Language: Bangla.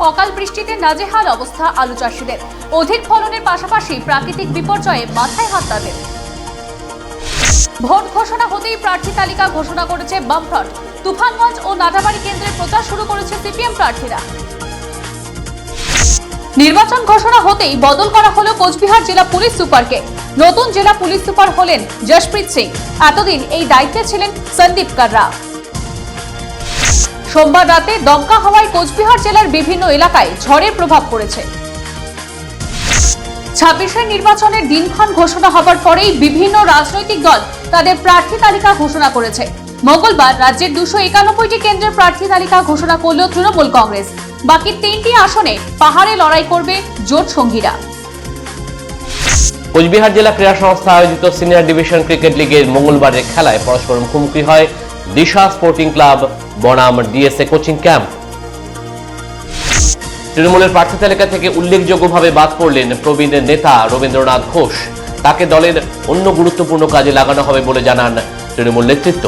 অকাল বৃষ্টিতে নাজেহাল অবস্থা আলু চাষিদের। অধিক ফলনের পাশাপাশি প্রাকৃতিক বিপর্যয়ে মাথায় হাত তাদের। ভোট ঘোষণা হতেই প্রার্থী তালিকা ঘোষণা করেছে বামফ্রন্ট। তুফানগঞ্জ ও নাটাবাড়ি কেন্দ্রে প্রচার শুরু করেছে সিপিএম প্রার্থীরা। নির্বাচন ঘোষণা হতেই বদল করা হলো কোচবিহার জেলা পুলিশ সুপারকে। নতুন জেলা পুলিশ সুপার হলেন জশপ্রীত সিং। এতদিন এই দায়িত্বে ছিলেন সন্দীপ কাররা। সোমবার রাতে দমকা হাওয়ায় কোচবিহার জেলার বিভিন্ন এলাকায় ঝড়ের প্রভাব পড়েছে। 26 নির্বাচনের দিনক্ষণ ঘোষণা হবার পরেই বিভিন্ন রাজনৈতিক দল তাদের প্রার্থী তালিকা ঘোষণা করেছে। মঙ্গলবার রাজ্যের 291টি কেন্দ্রের প্রার্থী তালিকা ঘোষণা করল তৃণমূল কংগ্রেস। বাকি 3টি আসনে পাহাড়ে লড়াই করবে জোট সঙ্গীরা। কোচবিহার জেলা ক্রীড়া সংস্থা আয়োজিত সিনিয়র ডিভিশন ক্রিকেট লিগের মঙ্গলবারের খেলায় পরস্পর মুখোমুখি হয় দিশা স্পোর্টিং ক্লাব বনাম ডিএসএ কোচিং ক্যাম্প। তৃণমূলের প্রার্থী তালিকা থেকে উল্লেখযোগ্যভাবে বাদ পড়লেন প্রবীণের নেতা রবীন্দ্রনাথ ঘোষ। তাকে দলের অন্য গুরুত্বপূর্ণ কাজে লাগানো হবে বলে জানান তৃণমূল নেতৃত্ব।